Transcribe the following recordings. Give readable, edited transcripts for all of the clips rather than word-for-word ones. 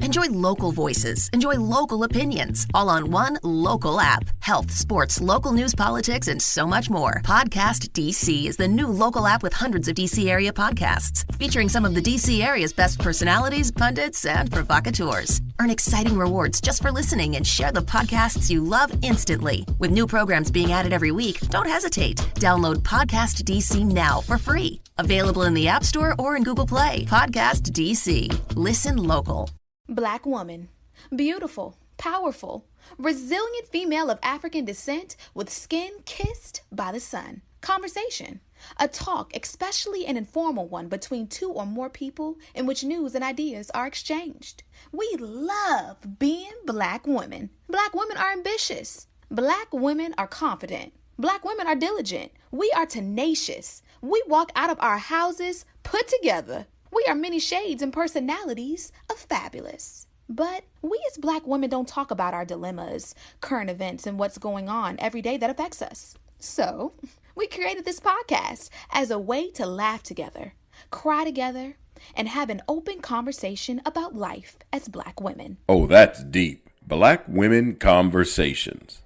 Enjoy local voices. Enjoy local opinions. All on one local app. Health, sports, local news, politics, and so much more. Podcast DC is the new local app with hundreds of DC area podcasts, featuring some of the DC area's best personalities, pundits, and provocateurs. Earn exciting rewards just for listening and share the podcasts you love instantly. With new programs being added every week, don't hesitate. Download Podcast DC now for free. Available in the App Store or in Google Play. Podcast DC. Listen local. Black woman. Beautiful, powerful, resilient female of African descent with skin kissed by the sun. Conversation. A talk, especially an informal one, between two or more people in which news and ideas are exchanged. We love being Black women. Black women are ambitious. Black women are confident. Black women are diligent. We are tenacious. We walk out of our houses put together. We are many shades and personalities of fabulous. But we as Black women don't talk about our dilemmas, current events, and what's going on every day that affects us. So we created this podcast as a way to laugh together, cry together, and have an open conversation about life as Black women. Oh, that's deep. Black Women Conversations.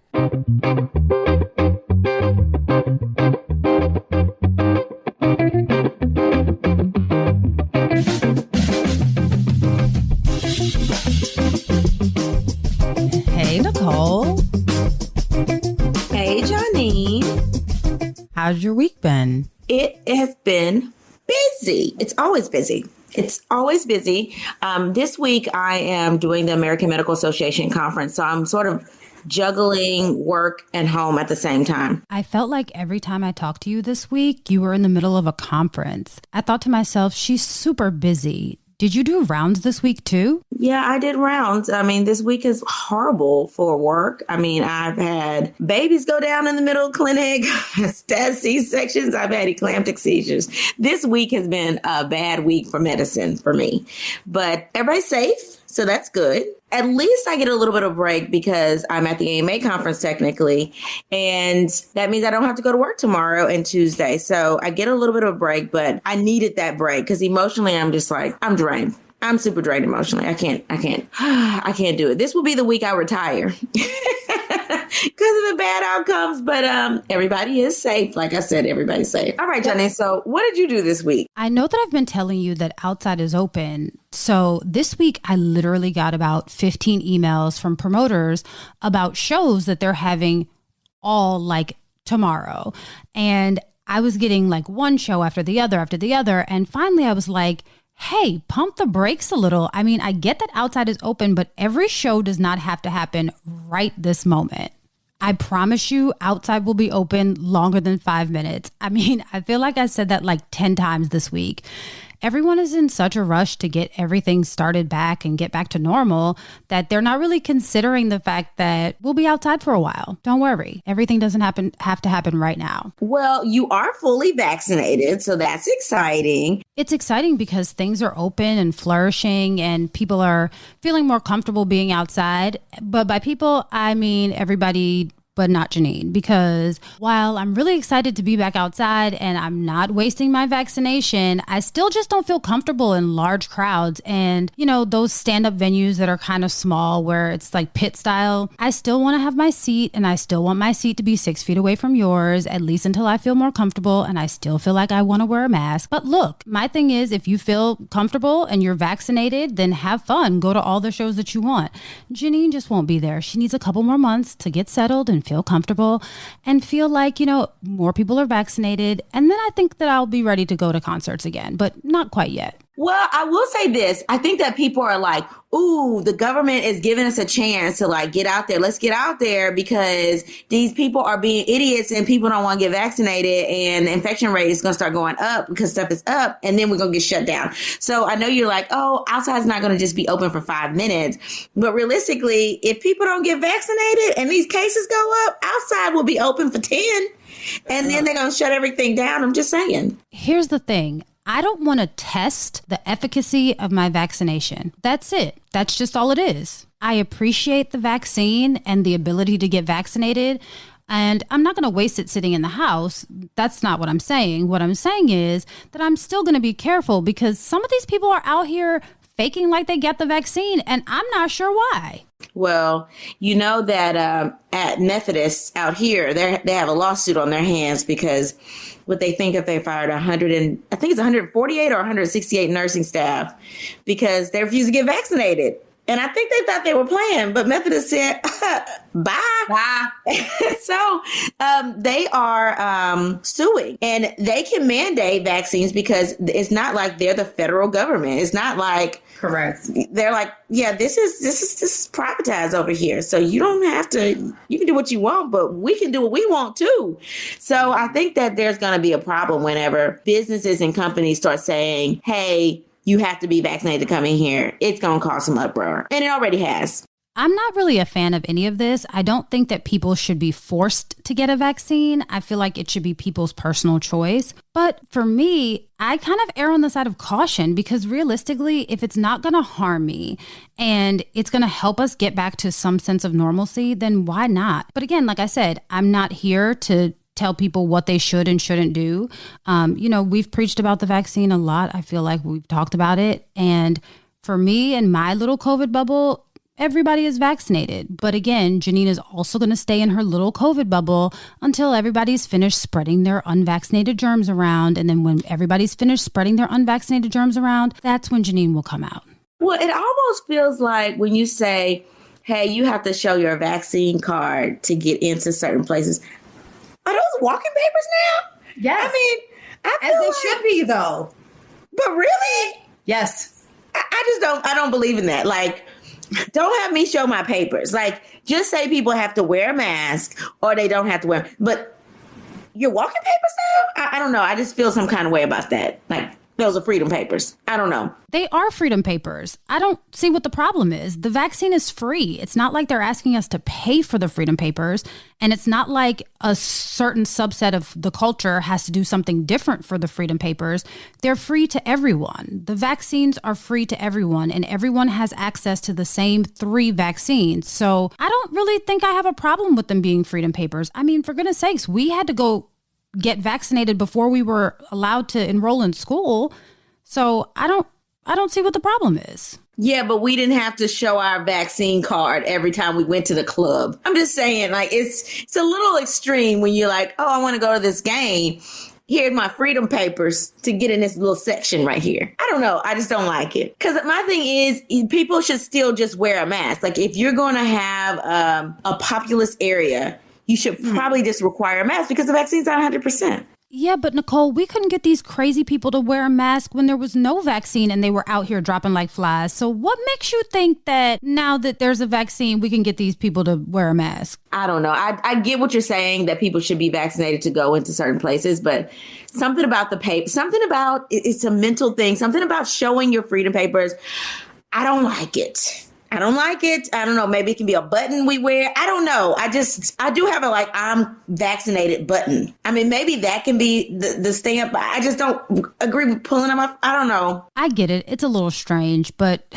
Hey, Nicole. Hey, Johnny. How's your week been? It has been busy. It's always busy. This week, I am doing the American Medical Association conference, so I'm sort of juggling work and home at the same time. I felt like every time I talked to you this week, you were in the middle of a conference. I thought to myself, she's super busy. Did you do rounds this week too? Yeah, I did rounds. I mean, this week is horrible for work. I mean, I've had babies go down in the middle of the clinic, stab C-sections. I've had eclamptic seizures. This week has been a bad week for medicine for me, but everybody's safe. So that's good. At least I get a little bit of break because I'm at the AMA conference technically. And that means I don't have to go to work tomorrow and Tuesday. So I get a little bit of a break, but I needed that break because emotionally I'm just like, I'm drained. I'm super drained emotionally. I can't do it. This will be the week I retire because of the bad outcomes. But everybody is safe. Like I said, everybody's safe. All right, Johnny. So what did you do this week? I know that I've been telling you that outside is open. So this week, I literally got about 15 emails from promoters about shows that they're having all like tomorrow. And I was getting like one show after the other. And finally, I was like, hey, pump the brakes a little. I mean, I get that outside is open, but every show does not have to happen right this moment. I promise you, outside will be open longer than 5 minutes. I mean, I feel like I said that like 10 times this week. Everyone is in such a rush to get everything started back and get back to normal that they're not really considering the fact that we'll be outside for a while. Don't worry. Everything doesn't have to happen right now. Well, you are fully vaccinated, so that's exciting. It's exciting because things are open and flourishing and people are feeling more comfortable being outside. But by people, I mean everybody but not Janine, because while I'm really excited to be back outside and I'm not wasting my vaccination, I still just don't feel comfortable in large crowds and, you know, those stand-up venues that are kind of small where it's like pit style. I still want to have my seat and I still want my seat to be 6 feet away from yours, at least until I feel more comfortable and I still feel like I want to wear a mask. But look, my thing is, if you feel comfortable and you're vaccinated, then have fun. Go to all the shows that you want. Janine just won't be there. She needs a couple more months to get settled and feel comfortable and feel like, you know, more people are vaccinated. And then I think that I'll be ready to go to concerts again, but not quite yet. Well, I will say this. I think that people are like, ooh, the government is giving us a chance to like get out there. Let's get out there because these people are being idiots and people don't want to get vaccinated and the infection rate is going to start going up because stuff is up and then we're going to get shut down. So I know you're like, oh, outside's not going to just be open for 5 minutes. But realistically, if people don't get vaccinated and these cases go up, outside will be open for 10 and then they're going to shut everything down. I'm just saying. Here's the thing. I don't want to test the efficacy of my vaccination. That's it. That's just all it is. I appreciate the vaccine and the ability to get vaccinated, and I'm not going to waste it sitting in the house. That's not what I'm saying. What I'm saying is that I'm still going to be careful because some of these people are out here faking like they get the vaccine, and I'm not sure why. Well, you know that at Methodists out here, they have a lawsuit on their hands because what they think if they fired 148 or 168 nursing staff because they refused to get vaccinated. And I think they thought they were playing, but Methodist said, bye. Bye. So they are suing, and they can mandate vaccines because it's not like they're the federal government. It's not like correct. They're like, yeah, this is privatized over here. So you don't have to, you can do what you want, but we can do what we want too. So I think that there's going to be a problem whenever businesses and companies start saying, hey, you have to be vaccinated to come in here. It's going to cause some uproar. And it already has. I'm not really a fan of any of this. I don't think that people should be forced to get a vaccine. I feel like it should be people's personal choice. But for me, I kind of err on the side of caution because realistically, if it's not going to harm me and it's going to help us get back to some sense of normalcy, then why not? But again, like I said, I'm not here to tell people what they should and shouldn't do. We've preached about the vaccine a lot. I feel like we've talked about it. And for me and my little COVID bubble, everybody is vaccinated. But again, Janine is also going to stay in her little COVID bubble until everybody's finished spreading their unvaccinated germs around. And then when everybody's finished spreading their unvaccinated germs around, that's when Janine will come out. Well, it almost feels like when you say, hey, you have to show your vaccine card to get into certain places. Are those walking papers now? Yes. I mean, as they should be, though. But really? Yes. I don't believe in that. Like, don't have me show my papers. Like, just say people have to wear a mask or they don't have to wear. But your walking papers now? I don't know. I just feel some kind of way about that. Like, those are freedom papers. I don't know. They are freedom papers. I don't see what the problem is. The vaccine is free. It's not like they're asking us to pay for the freedom papers. And it's not like a certain subset of the culture has to do something different for the freedom papers. They're free to everyone. The vaccines are free to everyone, and everyone has access to the same 3 vaccines. So I don't really think I have a problem with them being freedom papers. I mean, for goodness sakes, we had to go get vaccinated before we were allowed to enroll in school. So I don't see what the problem is. Yeah, but we didn't have to show our vaccine card every time we went to the club. I'm just saying, like, it's a little extreme when you're like, oh, I want to go to this game. Here's my freedom papers to get in this little section right here. I don't know. I just don't like it. Because my thing is, people should still just wear a mask. Like, if you're going to have a populous area, you should probably just require a mask because the vaccine's not 100%. Yeah, but Nicole, we couldn't get these crazy people to wear a mask when there was no vaccine and they were out here dropping like flies. So what makes you think that now that there's a vaccine, we can get these people to wear a mask? I don't know. I get what you're saying, that people should be vaccinated to go into certain places, but something about the paper, something about it's a mental thing, something about showing your freedom papers. I don't like it. I don't like it. I don't know. Maybe it can be a button we wear. I don't know. I do have a like, I'm vaccinated button. I mean, maybe that can be the stamp. I just don't agree with pulling them off. I don't know. I get it. It's a little strange, but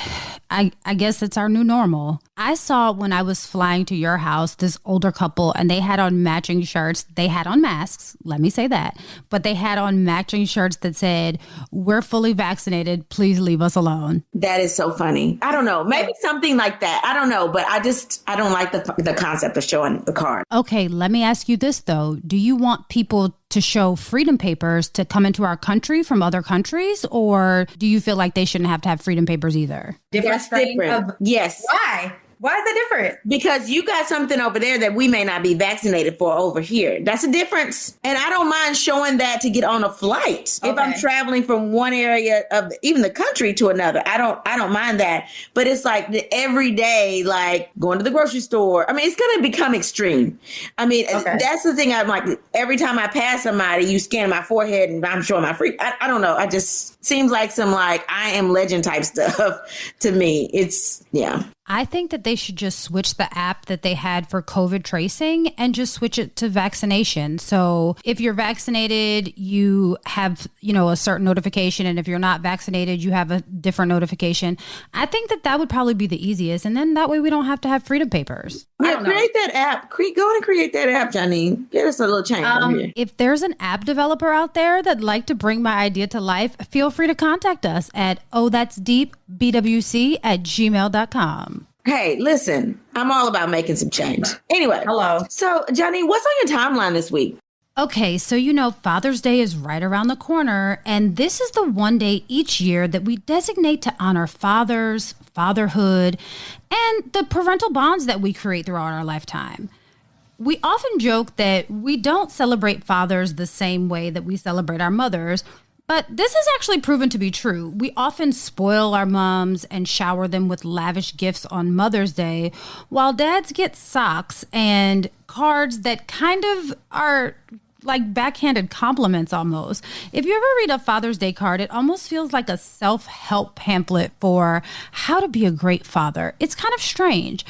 I guess it's our new normal. I saw when I was flying to your house, this older couple, and they had on matching shirts. They had on masks. Let me say that. But they had on matching shirts that said, "We're fully vaccinated. Please leave us alone." That is so funny. I don't know. Maybe something like that. I don't know. But I don't like the concept of showing the card. Okay, let me ask you this, though. Do you want people to show freedom papers to come into our country from other countries? Or do you feel like they shouldn't have to have freedom papers either? Different. Yes. Why? Why is that different? Because you got something over there that we may not be vaccinated for over here. That's a difference. And I don't mind showing that to get on a flight. Okay. If I'm traveling from one area of even the country to another, I don't mind that. But it's like the everyday, like going to the grocery store. I mean, it's going to become extreme. I mean, That's the thing. I'm like, every time I pass somebody, you scan my forehead and I'm showing my free. I don't know. I just seems like some like I am legend type stuff to me. Yeah. I think that they should just switch the app that they had for COVID tracing and just switch it to vaccination. So if you're vaccinated, you have, a certain notification. And if you're not vaccinated, you have a different notification. I think that would probably be the easiest. And then that way we don't have to have freedom papers. Yeah, create that app. Go on and create that app, Johnny. Get us a little change over here. If there's an app developer out there that'd like to bring my idea to life, feel free to contact us at that'sdeepbwc@gmail.com. Hey, listen, I'm all about making some change. Anyway. Hello. So, Johnny, what's on your timeline this week? Okay, so Father's Day is right around the corner, and this is the one day each year that we designate to honor fathers, fatherhood, and the parental bonds that we create throughout our lifetime. We often joke that we don't celebrate fathers the same way that we celebrate our mothers, but this is actually proven to be true. We often spoil our moms and shower them with lavish gifts on Mother's Day, while dads get socks and cards that kind of are like backhanded compliments almost. If you ever read a Father's Day card, it almost feels like a self-help pamphlet for how to be a great father. It's kind of strange.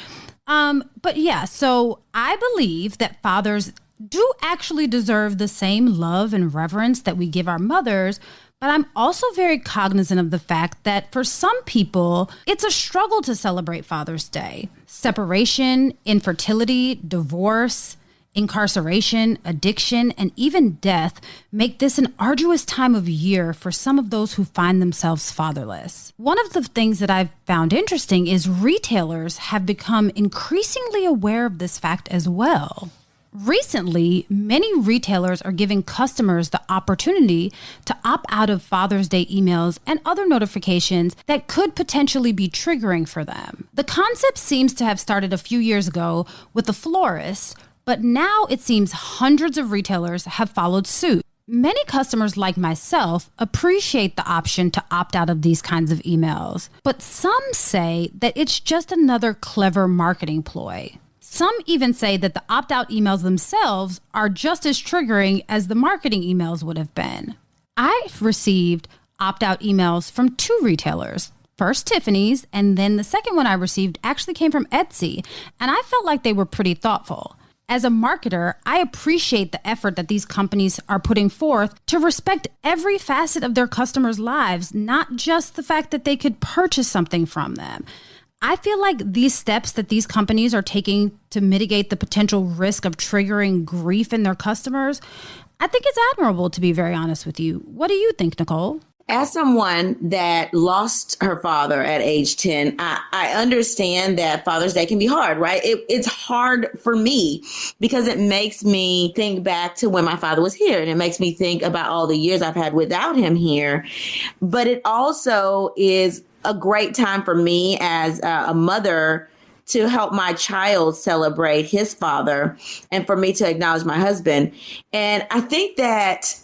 But yeah, so I believe that fathers do actually deserve the same love and reverence that we give our mothers. But I'm also very cognizant of the fact that for some people, it's a struggle to celebrate Father's Day. Separation, infertility, divorce, incarceration, addiction, and even death make this an arduous time of year for some of those who find themselves fatherless. One of the things that I've found interesting is retailers have become increasingly aware of this fact as well. Recently, many retailers are giving customers the opportunity to opt out of Father's Day emails and other notifications that could potentially be triggering for them. The concept seems to have started a few years ago with the florists, but now it seems hundreds of retailers have followed suit. Many customers like myself appreciate the option to opt out of these kinds of emails, but some say that it's just another clever marketing ploy. Some even say that the opt-out emails themselves are just as triggering as the marketing emails would have been. I've received opt-out emails from two retailers. First Tiffany's, and then the second one I received actually came from Etsy, and I felt like they were pretty thoughtful. As a marketer, I appreciate the effort that these companies are putting forth to respect every facet of their customers' lives, not just the fact that they could purchase something from them. I feel like these steps that these companies are taking to mitigate the potential risk of triggering grief in their customers, I think it's admirable, to be very honest with you. What do you think, Nicole? As someone that lost her father at age 10, I understand that Father's Day can be hard, right? It's hard for me because it makes me think back to when my father was here, and it makes me think about all the years I've had without him here. But it also is a great time for me as a mother to help my child celebrate his father and for me to acknowledge my husband. And I think that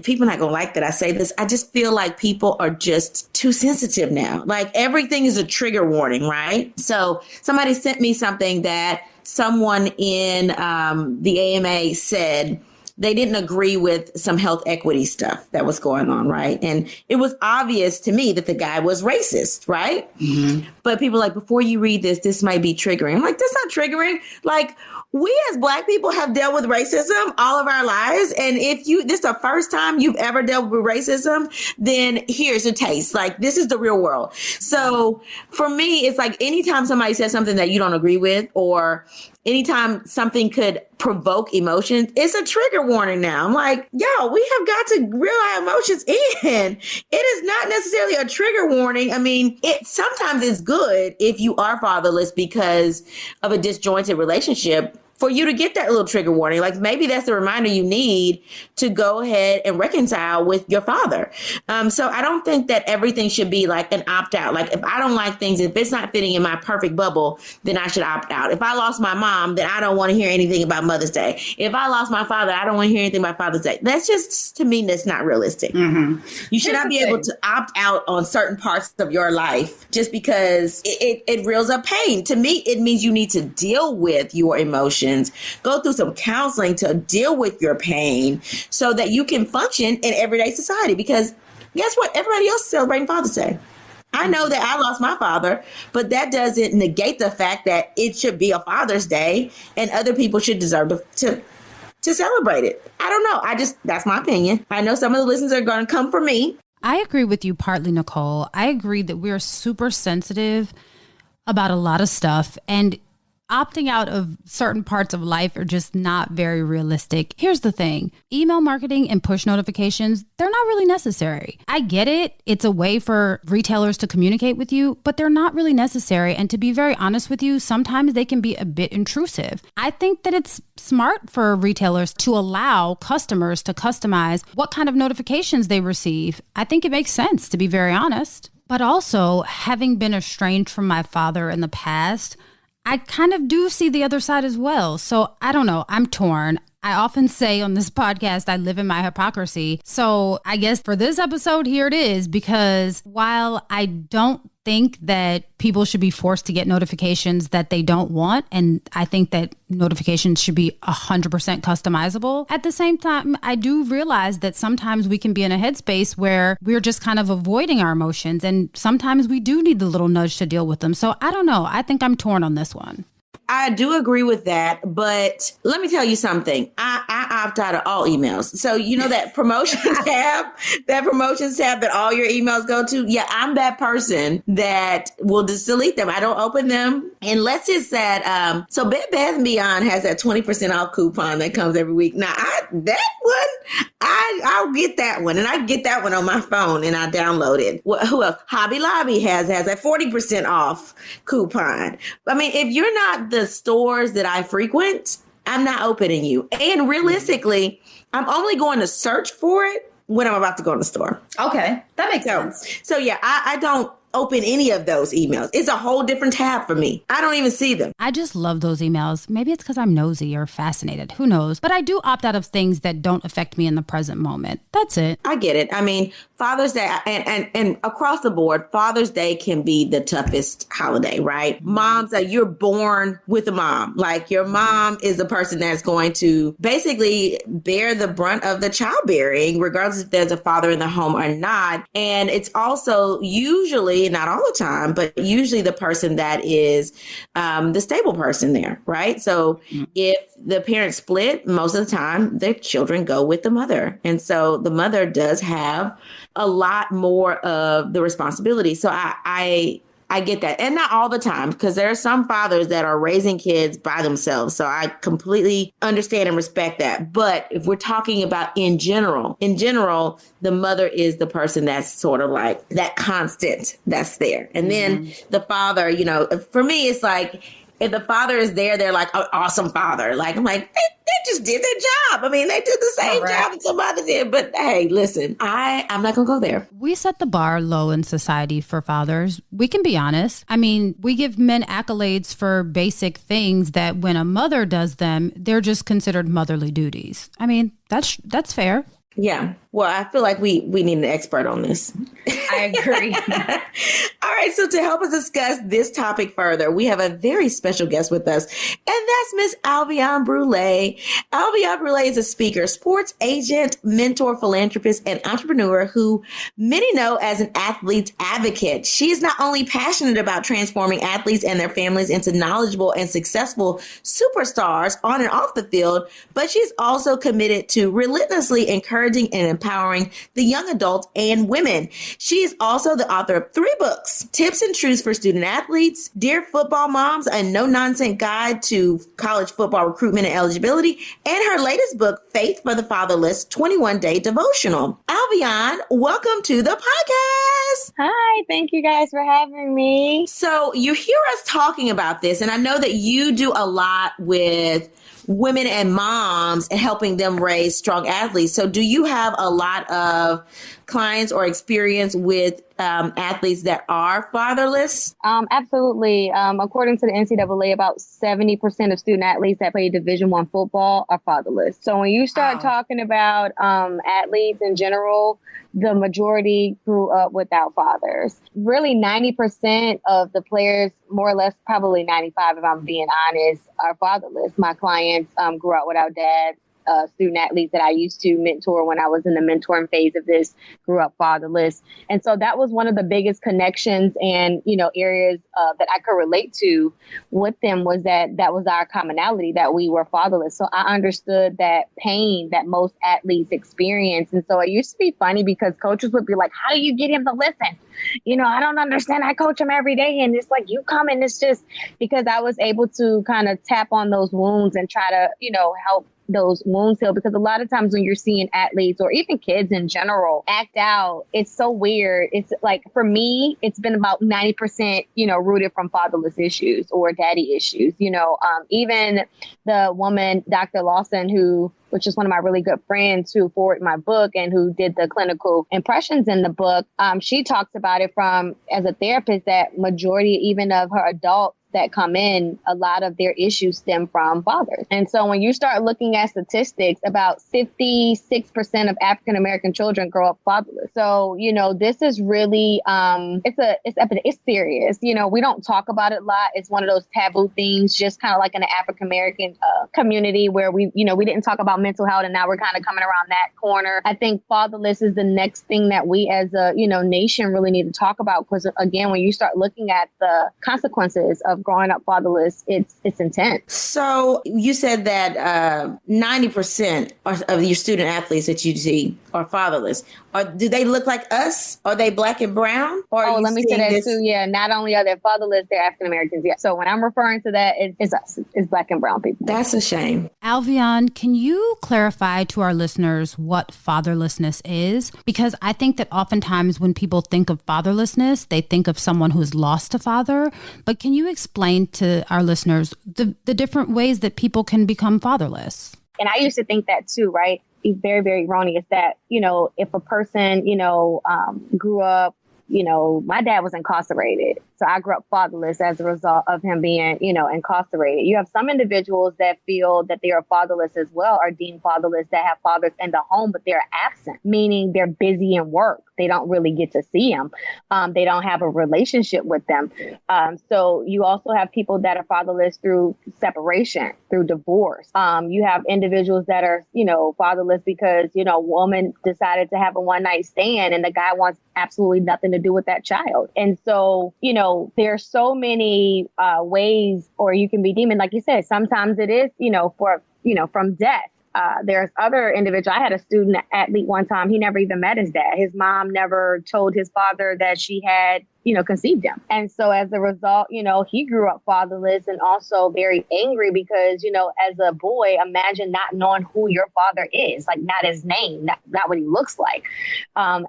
people are not going to like that I say this. I just feel like people are just too sensitive now. Like everything is a trigger warning, right? So somebody sent me something that someone in the AMA said they didn't agree with some health equity stuff that was going on, right? And it was obvious to me that the guy was racist, right? Mm-hmm. But people are like, before you read this, this might be triggering. I'm like, that's not triggering. Like, we as Black people have dealt with racism all of our lives. And if this is the first time you've ever dealt with racism, then here's a taste. Like, this is the real world. So for me, it's like anytime somebody says something that you don't agree with, or anytime something could provoke emotion, it's a trigger warning now. I'm like, yo, we have got to reel our emotions in. It is not necessarily a trigger warning. I mean, sometimes it's good if you are fatherless because of a disjointed relationship, for you to get that little trigger warning. Like maybe that's the reminder you need to go ahead and reconcile with your father. So I don't think that everything should be like an opt out. Like if I don't like things, if it's not fitting in my perfect bubble, then I should opt out. If I lost my mom, then I don't want to hear anything about Mother's Day. If I lost my father, I don't want to hear anything about Father's Day. That's just, to me, that's not realistic. Mm-hmm. You should not be able to opt out on certain parts of your life just because it reels up pain. To me, it means you need to deal with your emotions. Go through some counseling to deal with your pain so that you can function in everyday society. Because guess what? Everybody else is celebrating Father's Day. I know that I lost my father, but that doesn't negate the fact that it should be a Father's Day and other people should deserve to celebrate it. I don't know. That's my opinion. I know some of the listeners are going to come for me. I agree with you partly, Nicole. I agree that we're super sensitive about a lot of stuff, and opting out of certain parts of life are just not very realistic. Here's the thing. Email marketing and push notifications, they're not really necessary. I get it. It's a way for retailers to communicate with you, but they're not really necessary. And to be very honest with you, sometimes they can be a bit intrusive. I think that it's smart for retailers to allow customers to customize what kind of notifications they receive. I think it makes sense, to be very honest. But also, having been estranged from my father in the past, I kind of do see the other side as well. So I don't know. I'm torn. I often say on this podcast, I live in my hypocrisy. So I guess for this episode, here it is, because while I don't think that people should be forced to get notifications that they don't want, and I think that notifications should be 100% customizable, at the same time, I do realize that sometimes we can be in a headspace where we're just kind of avoiding our emotions, and sometimes we do need the little nudge to deal with them. So I don't know. I think I'm torn on this one. I do agree with that, but let me tell you something. I opt out of all emails. So you know that promotion tab, that all your emails go to? Yeah, I'm that person that will just delete them. I don't open them unless it's that. So Bed Bath & Beyond has that 20% off coupon that comes every week. Now, I'll get that one, and I get that one on my phone, and I download it. Who else? Hobby Lobby has that 40% off coupon. I mean, if you're not the stores that I frequent, I'm not opening you. And realistically, I'm only going to search for it when I'm about to go in the store. Okay, that makes sense. So yeah, I don't open any of those emails. It's a whole different tab for me. I don't even see them. I just love those emails. Maybe it's because I'm nosy or fascinated. Who knows? But I do opt out of things that don't affect me in the present moment. That's it. I get it. I mean, Father's Day and across the board, Father's Day can be the toughest holiday, right? Moms, you're born with a mom. Like your mom is the person that's going to basically bear the brunt of the childbearing, regardless if there's a father in the home or not. And it's also usually, not all the time, but usually the person that is the stable person there, right? So if the parents split, most of the time, their children go with the mother. And so the mother does have a lot more of the responsibility. So I get that. And not all the time, because there are some fathers that are raising kids by themselves. So I completely understand and respect that. But if we're talking about in general, the mother is the person that's sort of like that constant that's there. And then the father, for me, it's like, if the father is there, they're like an awesome father. Like, I'm like, they just did their job. I mean, they did the same job that somebody did. But hey, listen, I'm not going to go there. We set the bar low in society for fathers. We can be honest. I mean, we give men accolades for basic things that when a mother does them, they're just considered motherly duties. I mean, that's fair. Yeah. Well, I feel like we need an expert on this. I agree. All right. So to help us discuss this topic further, we have a very special guest with us, and that's Miss Albion Brule. Albion Brule is a speaker, sports agent, mentor, philanthropist, and entrepreneur who many know as an athlete's advocate. She is not only passionate about transforming athletes and their families into knowledgeable and successful superstars on and off the field, but she's also committed to relentlessly encouraging and empowering the young adults and women. She is also the author of 3 books, Tips and Truths for Student Athletes, Dear Football Moms, a no-nonsense guide to college football recruitment and eligibility, and her latest book, Faith for the Fatherless, 21-Day Devotional. Albion, welcome to the podcast. Hi, thank you guys for having me. So you hear us talking about this, and I know that you do a lot with women and moms and helping them raise strong athletes. So do you have a lot of clients or experience with athletes that are fatherless? Absolutely. According to the NCAA, about 70% of student athletes that play Division I football are fatherless. So when you start talking about athletes in general, the majority grew up without fathers. Really, 90% of the players, more or less, probably 95 if I'm being honest, are fatherless. My clients grew up without dads. student athletes that I used to mentor when I was in the mentoring phase of this grew up fatherless. And so that was one of the biggest connections and, areas that I could relate to with them was that was our commonality, that we were fatherless. So I understood that pain that most athletes experience. And so it used to be funny because coaches would be like, how do you get him to listen? I don't understand. I coach him every day. And it's like, you come and it's just because I was able to kind of tap on those wounds and try to, help those wounds heal. Because a lot of times when you're seeing athletes or even kids in general act out, it's so weird. It's like, for me, it's been about 90%, rooted from fatherless issues or daddy issues. Even the woman, Dr. Lawson, which is one of my really good friends who forwarded my book and who did the clinical impressions in the book. She talks about it as a therapist, that majority even of her adults that come in, a lot of their issues stem from fathers. And so when you start looking at statistics, about 56% of African-American children grow up fatherless. So, this is really, it's serious. We don't talk about it a lot. It's one of those taboo things, just kind of like in the African-American community where we didn't talk about mental health, and now we're kind of coming around that corner. I think fatherless is the next thing that we as a, nation really need to talk about. Because again, when you start looking at the consequences of growing up fatherless, it's intense. So you said that 90% of your student athletes that you see are fatherless. Do they look like us? Are they black and brown? Or let me say that too. Yeah, not only are they fatherless, they're African Americans. Yeah. So when I'm referring to that, it's us. It's black and brown people. That's a shame. Alvion, can you clarify to our listeners what fatherlessness is? Because I think that oftentimes when people think of fatherlessness, they think of someone who's lost a father. But can you explain to our listeners the different ways that people can become fatherless? And I used to think that too, right? It's very, very erroneous that, if a person, grew up, my dad was incarcerated. So I grew up fatherless as a result of him being, incarcerated. You have some individuals that feel that they are fatherless as well, or deemed fatherless, that have fathers in the home, but they're absent, meaning they're busy in work. They don't really get to see them. They don't have a relationship with them. So you also have people that are fatherless through separation, through divorce. You have individuals that are, fatherless because, a woman decided to have a one night stand and the guy wants absolutely nothing to do with that child. And so, there's so many ways, or you can be deemed, like you said, sometimes it is, from death. There's other individuals. I had a student athlete one time. He never even met his dad. His mom never told his father that she had, conceived him. And so as a result, he grew up fatherless and also very angry because, as a boy, imagine not knowing who your father is, like not his name, not what he looks like,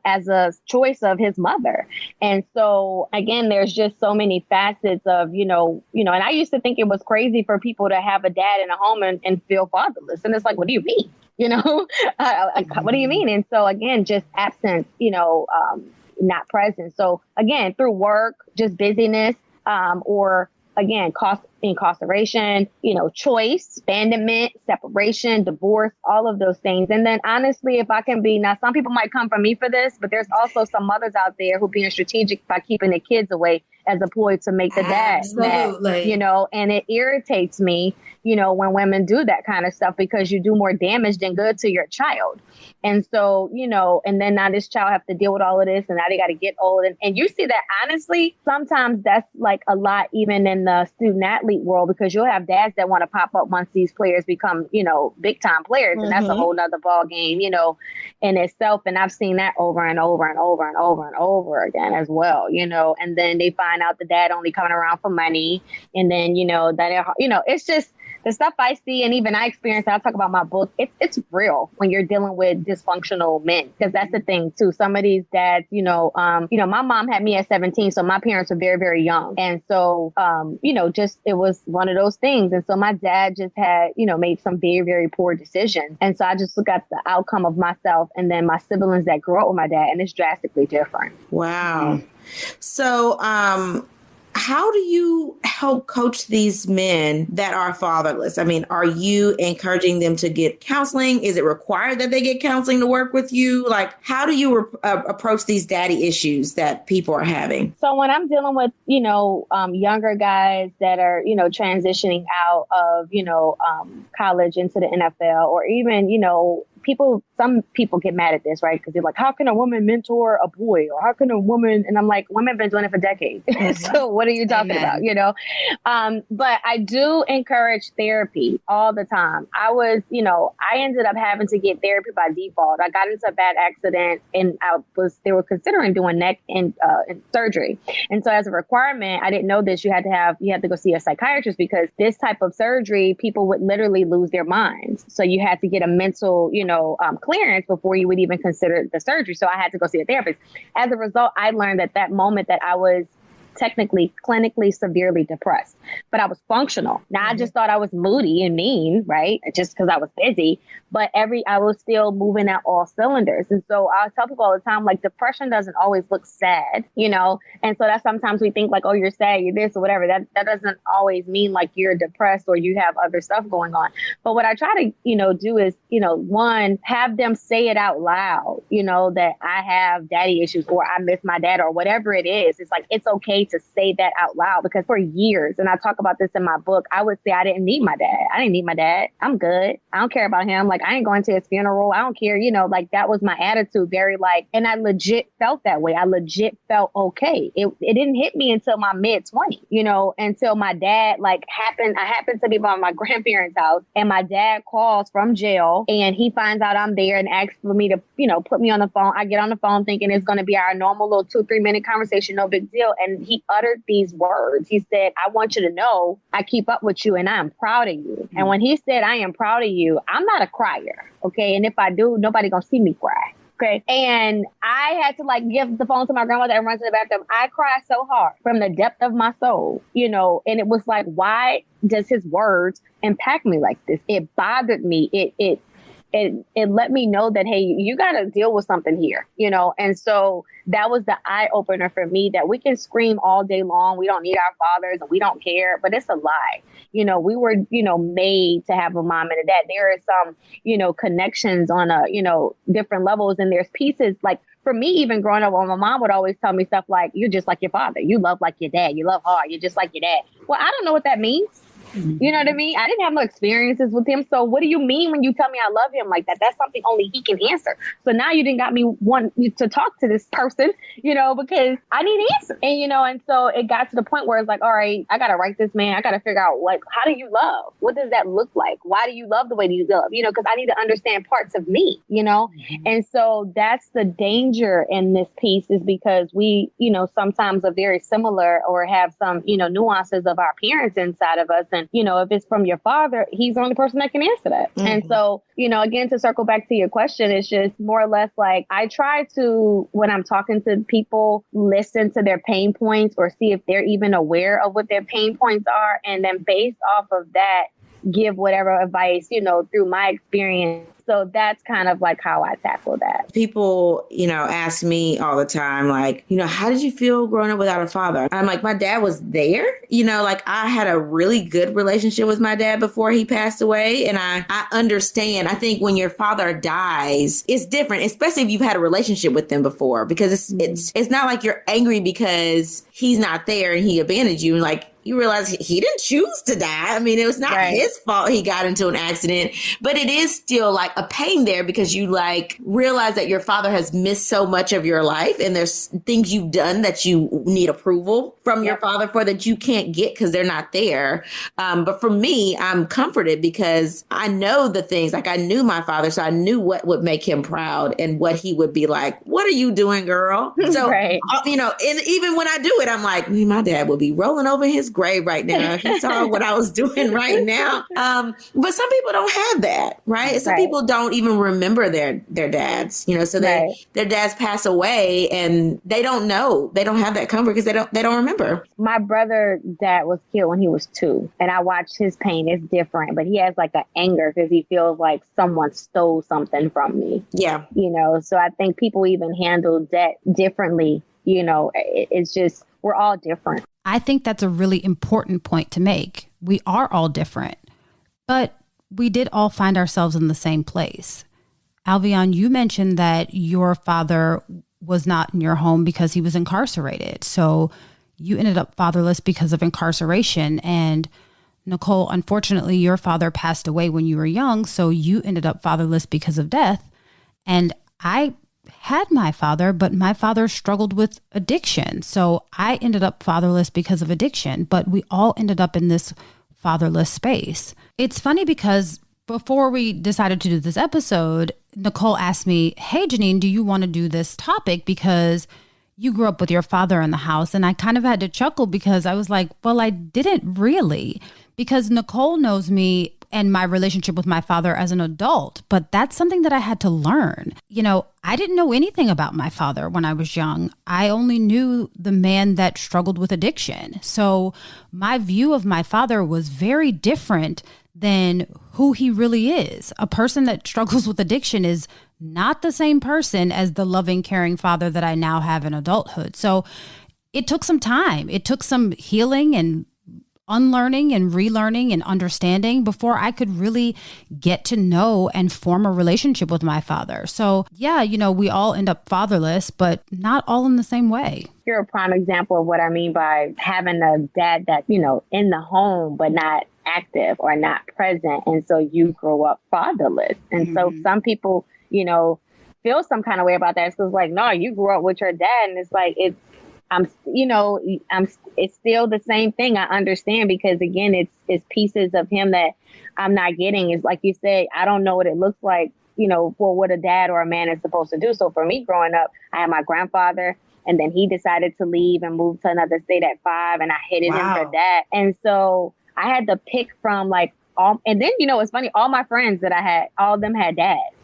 as a choice of his mother. And so, again, there's just so many facets of, and I used to think it was crazy for people to have a dad in a home and feel fatherless. And it's like, what do you mean? What do you mean? And so, again, just absence, not present. So again, through work, just busyness, or again, incarceration, choice, abandonment, separation, divorce, all of those things. And then honestly, if I can be, now some people might come for me for this, but there's also some mothers out there who being strategic by keeping the kids away as a ploy to make the dad mad, and it irritates me, when women do that kind of stuff because you do more damage than good to your child. And so, and then now this child have to deal with all of this and now they got to get old. And you see that honestly, sometimes that's like a lot even in the student athlete world, because you'll have dads that want to pop up once these players become, big time players. And that's a whole nother ball game, in itself. And I've seen that over and over and over and over and over again as well, and then they find out the dad only coming around for money. And then, it's just, the stuff I see and even I experience, I'll talk about my book, it's real when you're dealing with dysfunctional men, because that's the thing too. Some of these dads, my mom had me at 17, so my parents were very, very young. And so, just it was one of those things. And so my dad just had, made some very, very poor decisions. And so I just look at the outcome of myself and then my siblings that grew up with my dad, and it's drastically different. Wow. So, how do you help coach these men that are fatherless? I mean, are you encouraging them to get counseling? Is it required that they get counseling to work with you? Like, how do you approach these daddy issues that people are having? So when I'm dealing with, younger guys that are, transitioning out of, college into the NFL, or even, some people get mad at this, right? Because they're like, how can a woman mentor a boy? Or how can a woman? And I'm like, women have been doing it for decades. So what are you talking about? But I do encourage therapy all the time. I ended up having to get therapy by default. I got into a bad accident and they were considering doing neck and surgery. And so as a requirement, I didn't know this, you had to go see a psychiatrist, because this type of surgery, people would literally lose their minds. So you had to get a mental, clearance before you would even consider the surgery. So I had to go see a therapist. As a result, I learned that moment that I was technically clinically severely depressed, but I was functional. Now I just thought I was moody and mean, right? Just because I was busy, but I was still moving at all cylinders. And so I tell people all the time, like, depression doesn't always look sad, And so that's sometimes we think like, oh, you're sad, you're this or whatever. That doesn't always mean like you're depressed or you have other stuff going on. But what I try to, do is, one, have them say it out loud, that I have daddy issues or I miss my dad or whatever it is. It's like, it's okay to say that out loud, because for years, and I talk about this in my book, I would say I didn't need my dad. I didn't need my dad. I'm good. I don't care about him. Like, I ain't going to his funeral. I don't care. Like, that was my attitude, very like, and I legit felt that way. I legit felt okay. It didn't hit me until my mid-20s, until my dad I happened to be by my grandparents' house, and my dad calls from jail and he finds out I'm there and asks for me to, put me on the phone. I get on the phone thinking it's going to be our normal little 2-3 minute conversation. No big deal. And he uttered these words. He said, I want you to know I keep up with you and I am proud of you. Mm-hmm. And when he said, I am proud of you, I'm not a crier. Okay. And if I do, nobody gonna see me cry. Okay. And I had to give the phone to my grandmother and run to the bathroom. I cried so hard from the depth of my soul, and it was like, why does his words impact me like this? It bothered me. It let me know that, hey, you got to deal with something here, and so that was the eye opener for me, that we can scream all day long. We don't need our fathers and we don't care, but it's a lie. We were, made to have a mom and a dad. There are some, connections on different levels, and there's pieces like, for me, even growing up, my mom would always tell me stuff like, you're just like your father. You love like your dad. You love hard. You're just like your dad. Well, I don't know what that means. You know what I mean? I didn't have no experiences with him. So what do you mean when you tell me I love him like that? That's something only he can answer. So now you didn't got me want to talk to this person, because I need an answer. And, and so it got to the point where it's like, all right, I got to write this man. I got to figure out, like, how do you love? What does that look like? Why do you love the way you love? Because I need to understand parts of me, Mm-hmm. And so that's the danger in this piece, is because we, sometimes are very similar or have some, nuances of our parents inside of us. And, if it's from your father, he's the only person that can answer that. Mm-hmm. And so, again, to circle back to your question, it's just more or less like, I try to, when I'm talking to people, listen to their pain points or see if they're even aware of what their pain points are. And then based off of that, give whatever advice, through my experience. So that's kind of like how I tackle that. People, ask me all the time, like, how did you feel growing up without a father? I'm like, my dad was there. I had a really good relationship with my dad before he passed away. And I understand. I think when your father dies, it's different, especially if you've had a relationship with them before, because it's not like you're angry because he's not there and he abandoned you. Like, you realize he didn't choose to die. I mean, it was not his fault he got into an accident, but it is still like a pain there, because you realize that your father has missed so much of your life, and there's things you've done that you need approval from your father for that you can't get because they're not there. But for me, I'm comforted because I know the things, like I knew my father, so I knew what would make him proud and what he would be like, what are you doing, girl? So, and even when I do it, I'm like, my dad would be rolling over his grave right now if he saw what I was doing right now. But some people don't have that, right? Some people don't even remember their dads, so their dads pass away and they don't know. They don't have that comfort because they don't remember. My brother dad was killed when he was 2, and I watched his pain. It's different, but he has like an anger because he feels like someone stole something from me. Yeah. So I think people even handle that differently. It's just, we're all different. I think that's a really important point to make. We are all different, but we did all find ourselves in the same place. Alvion, you mentioned that your father was not in your home because he was incarcerated. So you ended up fatherless because of incarceration. And Nicole, unfortunately, your father passed away when you were young. So you ended up fatherless because of death. And I had my father, but my father struggled with addiction. So I ended up fatherless because of addiction, but we all ended up in this fatherless space. It's funny because before we decided to do this episode, Nicole asked me, hey, Janine, do you want to do this topic? Because you grew up with your father in the house. And I kind of had to chuckle because I was like, well, I didn't really, because Nicole knows me and my relationship with my father as an adult, but that's something that I had to learn. You know, I didn't know anything about my father when I was young. I only knew the man that struggled with addiction. So my view of my father was very different than who he really is. A person that struggles with addiction is not the same person as the loving, caring father that I now have in adulthood. So it took some time. It took some healing and unlearning and relearning and understanding before I could really get to know and form a relationship with my father. So yeah, you know, we all end up fatherless, but not all in the same way. You're a prime example of what I mean by having a dad that, you know, in the home, but not active or not present. And so you grow up fatherless. And so some people, you know, feel some kind of way about that. It's because like, no, you grew up with your dad. And it's like, it's still the same thing. I understand because again, it's pieces of him that I'm not getting. Is like you said, I don't know what it looks like, you know, for what a dad or a man is supposed to do. So for me growing up, I had my grandfather and then he decided to leave and move to another state at 5 and I hated him for that. And so I had to pick from like all, and then, you know, it's funny, all my friends that I had, all of them had dads.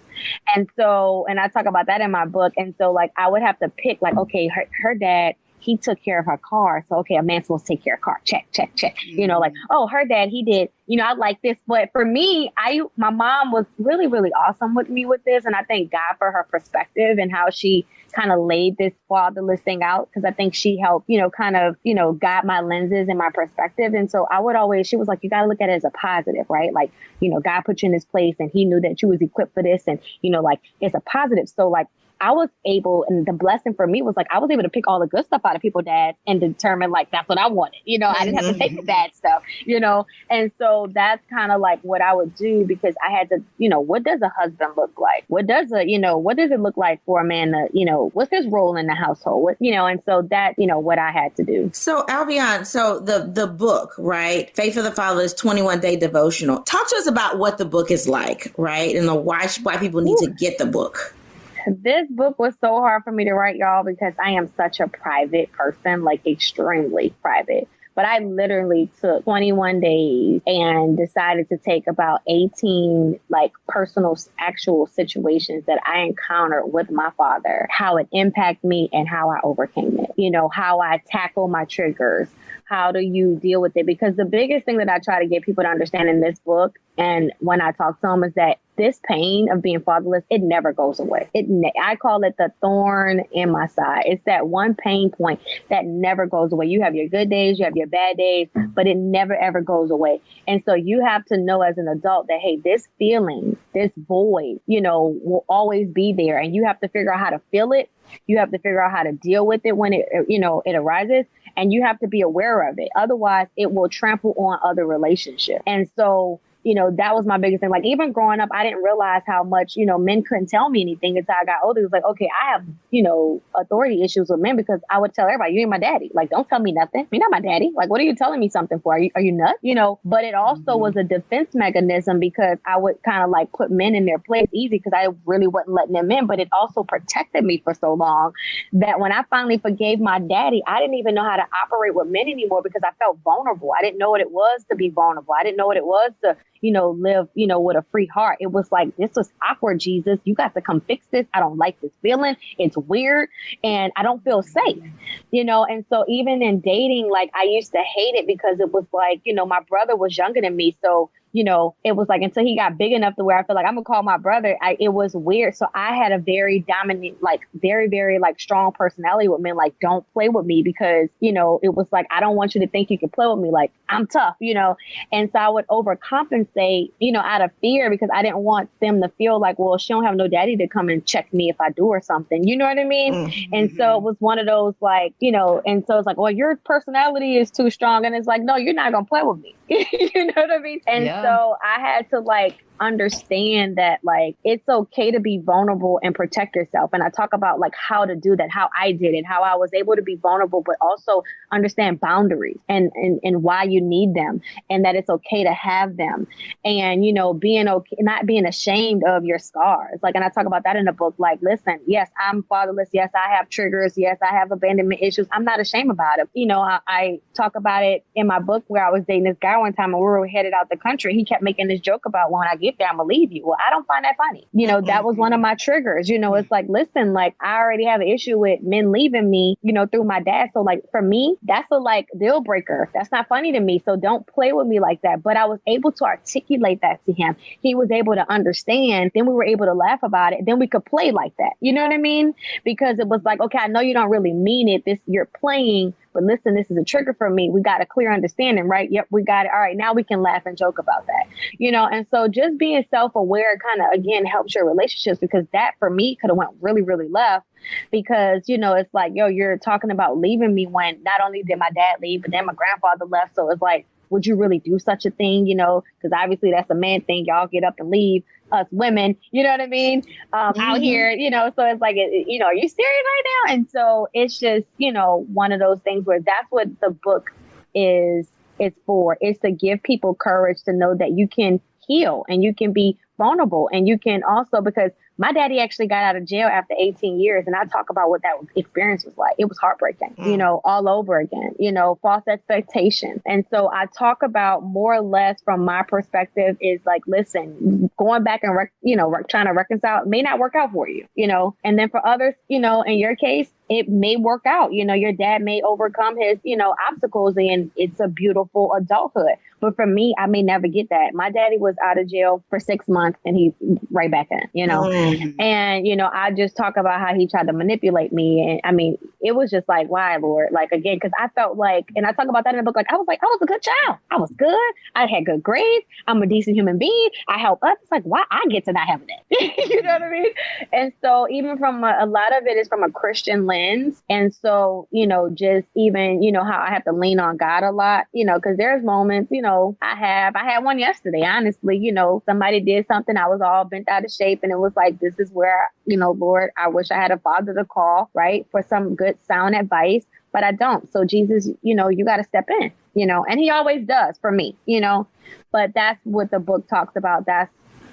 And so, and I talk about that in my book. And so like, I would have to pick like, okay, her dad, he took care of her car. So, okay, a man's supposed to take care of car. Check, check, check. You know, like, oh, her dad, he did, you know, I like this. But for me, my mom was really, really awesome with me with this. And I thank God for her perspective and how she kind of laid this fatherless thing out. Because I think she helped, you know, kind of, you know, guide my lenses and my perspective. And so I would always, she was like, you got to look at it as a positive, right? Like, you know, God put you in this place and he knew that you was equipped for this. And, you know, like, it's a positive. So like, I was able, and the blessing for me was like, I was able to pick all the good stuff out of people's dads and determine like, that's what I wanted. You know, I didn't have to take the bad stuff, you know? And so that's kind of like what I would do because I had to, you know, what does a husband look like? What does it look like for a man to, you know, what's his role in the household? What, you know, and so that, you know, what I had to do. So Alvion, so the book, right? Faith of the Fatherless 21-day devotional. Talk to us about what the book is like, right? And why people need to get the book. This book was so hard for me to write, y'all, because I am such a private person, like extremely private. But I literally took 21 days and decided to take about 18 like personal, actual situations that I encountered with my father, how it impacted me and how I overcame it. You know, how I tackle my triggers. How do you deal with it? Because the biggest thing that I try to get people to understand in this book and when I talk to them is that this pain of being fatherless, it never goes away. I call it the thorn in my side. It's that one pain point that never goes away. You have your good days, you have your bad days, but it never, ever goes away. And so you have to know as an adult that, hey, this feeling, this void, you know, will always be there. And you have to figure out how to feel it. You have to figure out how to deal with it when it, you know, it arises. And you have to be aware of it. Otherwise, it will trample on other relationships. And so, you know, that was my biggest thing. Like even growing up, I didn't realize how much, you know, men couldn't tell me anything until I got older. It was like, okay, I have, you know, authority issues with men because I would tell everybody, you ain't my daddy. Like, don't tell me nothing. You're not my daddy. Like, what are you telling me something for? Are you nuts? You know, but it also was a defense mechanism because I would kind of like put men in their place easy because I really wasn't letting them in. But it also protected me for so long that when I finally forgave my daddy, I didn't even know how to operate with men anymore because I felt vulnerable. I didn't know what it was to be vulnerable. I didn't know what it was to, you know, live, you know, with a free heart. It was like, this was awkward, Jesus. You got to come fix this. I don't like this feeling. It's weird. And I don't feel safe, you know? And so even in dating, like I used to hate it because it was like, you know, my brother was younger than me. So, it was like until he got big enough to where I feel like I'm gonna call my brother. It was weird. So I had a very dominant, like very, very like strong personality with men. Like, don't play with me because, it was like, I don't want you to think you can play with me. Like, I'm tough, And so I would overcompensate, out of fear because I didn't want them to feel like, well, she don't have no daddy to come and check me if I do or something. You know what I mean? Mm-hmm. And so it was one of those like, and so it's like, well, your personality is too strong. And it's like, no, you're not going to play with me. You know what I mean? And so I had to like understand that like it's okay to be vulnerable and protect yourself. And I talk about like how to do that, how I did it, how I was able to be vulnerable, but also understand boundaries and why you need them and that it's okay to have them. And, being okay, not being ashamed of your scars. Like, and I talk about that in the book, like, listen, yes, I'm fatherless. Yes, I have triggers. Yes, I have abandonment issues. I'm not ashamed about it. I talk about it in my book where I was dating this guy one time and we were headed out the country. He kept making this joke about when I get there, I'm gonna leave you. Well, I don't find that funny. That was one of my triggers. It's like, listen, like I already have an issue with men leaving me, through my dad. So like for me, that's a like deal breaker. That's not funny to me. So don't play with me like that. But I was able to articulate that to him. He was able to understand. Then we were able to laugh about it. Then we could play like that. You know what I mean? Because it was like, okay, I know you don't really mean it. You're playing. But listen, this is a trigger for me. We got a clear understanding, right? Yep, we got it. All right, now we can laugh and joke about that, And so just being self-aware kind of, again, helps your relationships because that for me could have went really, really left because, it's like, yo, you're talking about leaving me when not only did my dad leave, but then my grandfather left. So it's like, would you really do such a thing? Because obviously that's a man thing. Y'all get up and leave. Us women, you know what I mean? Out here, so it's like, are you serious right now? And so it's just, one of those things where that's what the book is for. It's to give people courage to know that you can heal and you can be vulnerable and you can also, because my daddy actually got out of jail after 18 years. And I talk about what that experience was like. It was heartbreaking, all over again, false expectations. And so I talk about more or less from my perspective is like, listen, going back and, trying to reconcile may not work out for you, and then for others, in your case, it may work out. Your dad may overcome his, obstacles and it's a beautiful adulthood. But for me, I may never get that. My daddy was out of jail for 6 months and he's right back in, And, I just talk about how he tried to manipulate me. And I mean, it was just like, why, Lord? Like, again, because I felt like, and I talk about that in the book, I was a good child. I was good. I had good grades. I'm a decent human being. I help others. It's like, why I get to not have that? You know what I mean? And so even from a lot of it is from a Christian lens. And so, just even, how I have to lean on God a lot, because there's moments, I had one yesterday, honestly, somebody did something. I was all bent out of shape and it was like, this is where, Lord, I wish I had a father to call, right, for some good sound advice, but I don't. So Jesus, you got to step in, and he always does for me, but that's what the book talks about. That's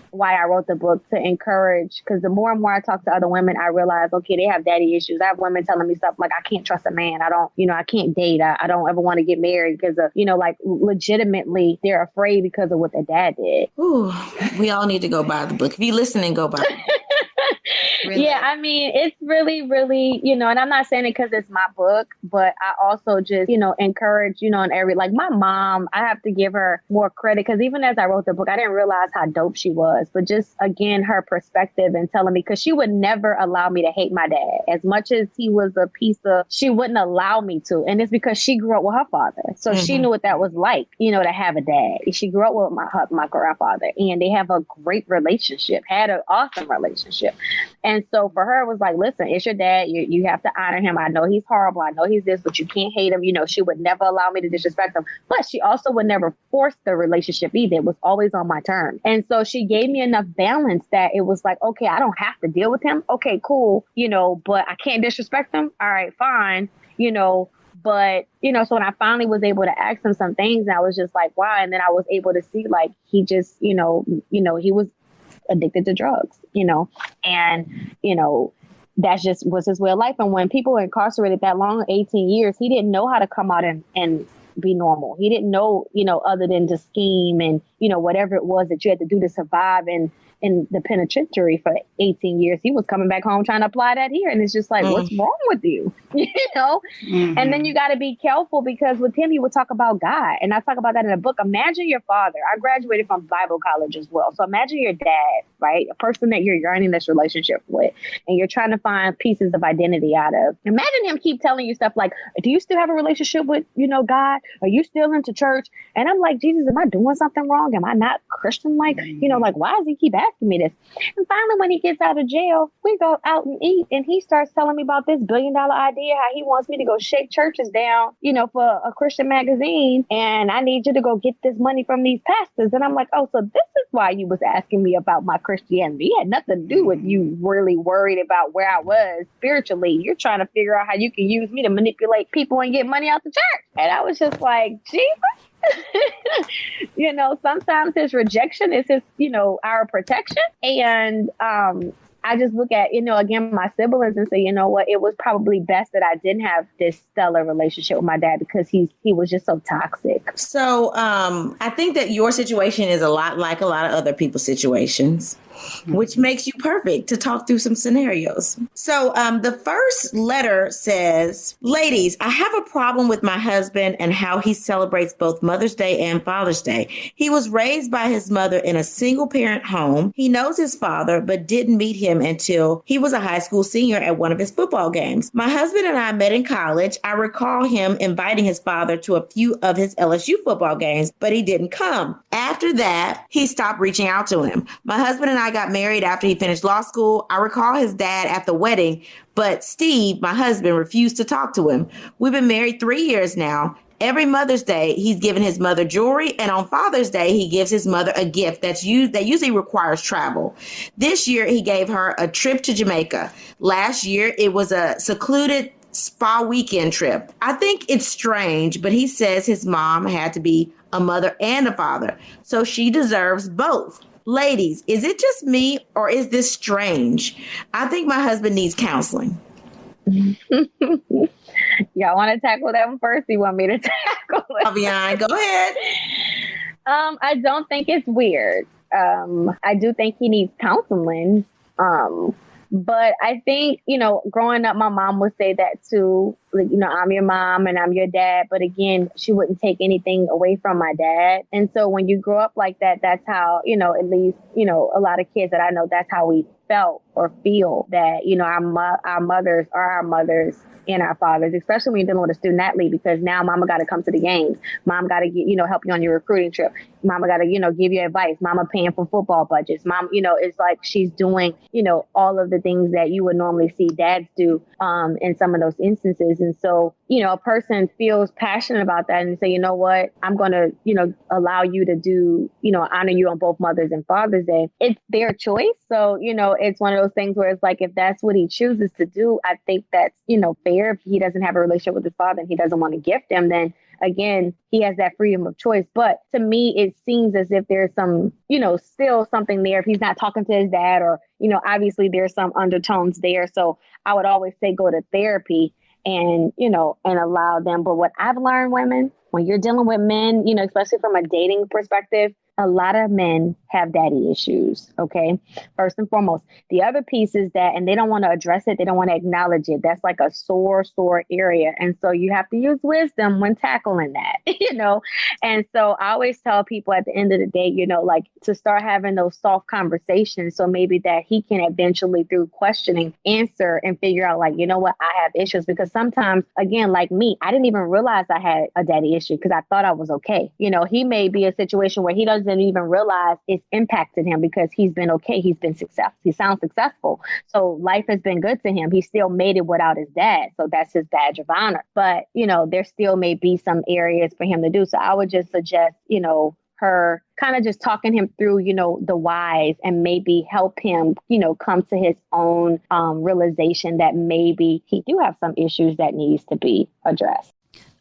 why I wrote the book, to encourage, because the more and more I talk to other women, I realize, okay, they have daddy issues. I have women telling me stuff like, I can't trust a man. I don't, I can't date. I don't ever want to get married because of, like legitimately they're afraid because of what their dad did. Ooh, we all need to go buy the book. If you listening, go buy the book. Really? Yeah, I mean, it's really, really, and I'm not saying it because it's my book, but I also just, encourage, and like my mom, I have to give her more credit because even as I wrote the book, I didn't realize how dope she was. But just, again, her perspective and telling me, because she would never allow me to hate my dad as much as he was a piece of, she wouldn't allow me to. And it's because she grew up with her father. So she knew what that was like, to have a dad. She grew up with my grandfather and they have a great relationship, had an awesome relationship. And so for her, it was like, listen, it's your dad. You have to honor him. I know he's horrible. I know he's this, but you can't hate him. She would never allow me to disrespect him. But she also would never force the relationship either. It was always on my terms. And so she gave me enough balance that it was like, okay, I don't have to deal with him. Okay, cool. But I can't disrespect him. All right, fine. But, so when I finally was able to ask him some things, I was just like, wow. And then I was able to see like, he just, he was addicted to drugs, and, that's just was his way of life. And when people were incarcerated that long, 18 years, he didn't know how to come out and be normal. He didn't know, other than to scheme and, whatever it was that you had to do to survive in the penitentiary for 18 years. He was coming back home trying to apply that here. And it's just like, what's wrong with you? And then you got to be careful, because with him, he would talk about God. And I talk about that in the book. Imagine your father. I graduated from Bible college as well. So imagine your dad, right? A person that you're yearning this relationship with, and you're trying to find pieces of identity out of. Imagine him keep telling you stuff like, do you still have a relationship with, God? Are you still into church? And I'm like, Jesus, am I doing something wrong? Am I not Christian? Like, why does he keep asking me this? And finally, when he gets out of jail, we go out and eat, and he starts telling me about this $1 billion idea, how he wants me to go shake churches down, for a Christian magazine, and I need you to go get this money from these pastors. And I'm like, oh, so this is why you was asking me about my Christianity. It had nothing to do with you really worried about where I was spiritually. You're trying to figure out how you can use me to manipulate people and get money out the church. And I was just like, Jesus. Sometimes his rejection is his, our protection. And I just look at, again, my siblings and say, you know what, it was probably best that I didn't have this stellar relationship with my dad, because he was just so toxic. So I think that your situation is a lot like a lot of other people's situations, which makes you perfect to talk through some scenarios. So the first letter says, ladies, I have a problem with my husband and how he celebrates both Mother's Day and Father's Day. He was raised by his mother in a single parent home. He knows his father, but didn't meet him until he was a high school senior at one of his football games. My husband and I met in college. I recall him inviting his father to a few of his LSU football games, but he didn't come. After that, he stopped reaching out to him. My husband and I got married after he finished law school. I recall his dad at the wedding, but Steve, my husband, refused to talk to him. We've been married 3 years now. Every Mother's Day, he's given his mother jewelry, and on Father's Day, he gives his mother a gift that usually requires travel. This year, he gave her a trip to Jamaica. Last year, it was a secluded spa weekend trip. I think it's strange, but he says his mom had to be a mother and a father, so she deserves both. Ladies, is it just me, or is this strange? I think my husband needs counseling. Y'all want to tackle that one first? You want me to tackle it? Avian, go ahead. I don't think it's weird. I do think he needs counseling. But I think, growing up, my mom would say that too. Like, I'm your mom and I'm your dad. But again, she wouldn't take anything away from my dad. And so when you grow up like that, that's how, at least, a lot of kids that I know, that's how we felt or feel that, our mothers are our mothers and our fathers, especially when you're dealing with a student athlete, because now mama got to come to the games. Mom got to get, help you on your recruiting trip. Mama got to, give you advice. Mama paying for football budgets. Mom, it's like she's doing, all of the things that you would normally see dads do in some of those instances. And so, a person feels passionate about that and say, you know what, I'm going to, allow you to do, honor you on both Mother's and Father's Day. It's their choice. So, it's one of those things where it's like, if that's what he chooses to do, I think that's, fair. If he doesn't have a relationship with his father and he doesn't want to gift him, then again, he has that freedom of choice. But to me, it seems as if there's some, still something there. If he's not talking to his dad, or, obviously there's some undertones there. So I would always say go to therapy and, and allow them. But what I've learned, women, when you're dealing with men, especially from a dating perspective, a lot of men have daddy issues. Okay. First and foremost, the other piece is that, and they don't want to address it. They don't want to acknowledge it. That's like a sore area. And so you have to use wisdom when tackling that, and so I always tell people at the end of the day, like to start having those soft conversations. So maybe that he can eventually, through questioning, answer and figure out like, what, I have issues. Because sometimes, again, like me, I didn't even realize I had a daddy issue because I thought I was okay. He may be a situation where he doesn't even realize it's impacted him because he's been okay. He's been successful. He sounds successful. So life has been good to him. He still made it without his dad. So that's his badge of honor. But, there still may be some areas for him to do. So I would just suggest, her kind of just talking him through, the whys, and maybe help him, come to his own realization that maybe he do have some issues that needs to be addressed.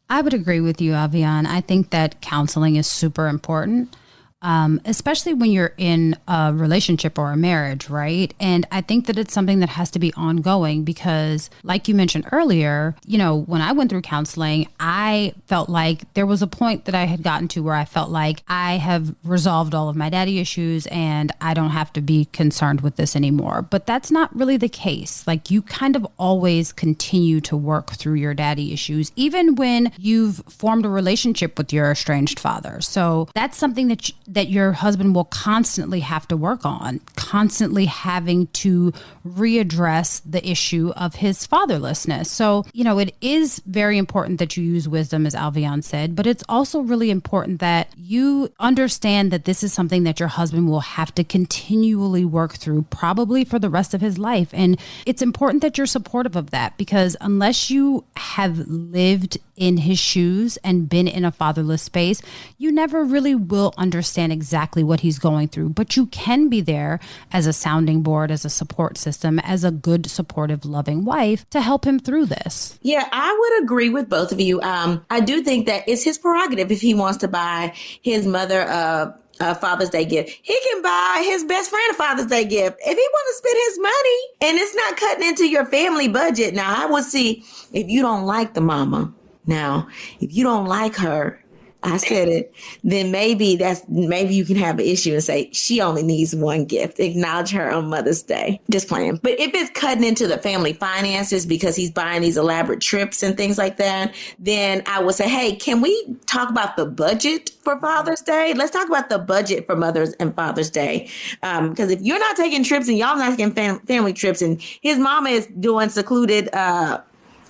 I would agree with you, Avian. I think that counseling is super important. especially when you're in a relationship or a marriage, right? And I think that it's something that has to be ongoing because, like you mentioned earlier, you know, when I went through counseling, I felt like there was a point that I had gotten to where I felt like I have resolved all of my daddy issues and I don't have to be concerned with this anymore. But that's not really the case. Like, you kind of always continue to work through your daddy issues, even when you've formed a relationship with your estranged father. So that's something that your husband will constantly have to work on, constantly having to readdress the issue of his fatherlessness. So, you know, it is very important that you use wisdom, as Alvion said, but it's also really important that you understand that this is something that your husband will have to continually work through, probably for the rest of his life. And it's important that you're supportive of that, because unless you have lived in his shoes and been in a fatherless space, you never really will understand exactly what he's going through. But you can be there as a sounding board, as a support system, as a good, supportive, loving wife to help him through this. Yeah, I would agree with both of you. I do think that it's his prerogative if he wants to buy his mother a Father's Day gift. He can buy his best friend a Father's Day gift if he wants to spend his money and it's not cutting into your family budget. Now, I would see if you don't like the mama. Now, if you don't like her, I said it, then maybe you can have an issue and say she only needs one gift. Acknowledge her on Mother's Day. Just playing. But if it's cutting into the family finances because he's buying these elaborate trips and things like that, then I would say, hey, can we talk about the budget for Father's Day? Let's talk about the budget for Mother's and Father's Day. Because if you're not taking trips and y'all not taking family trips and his mama is doing secluded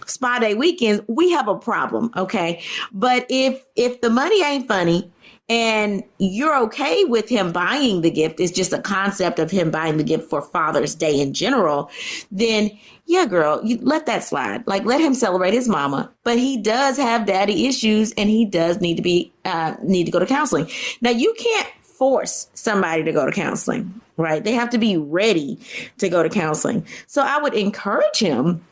spa day weekends, we have a problem. Okay. But if the money ain't funny and you're okay with him buying the gift, it's just a concept of him buying the gift for Father's Day in general, then yeah, girl, you let that slide. Like, let him celebrate his mama. But he does have daddy issues and he does need to go to counseling. Now, you can't force somebody to go to counseling, right? They have to be ready to go to counseling. So I would encourage him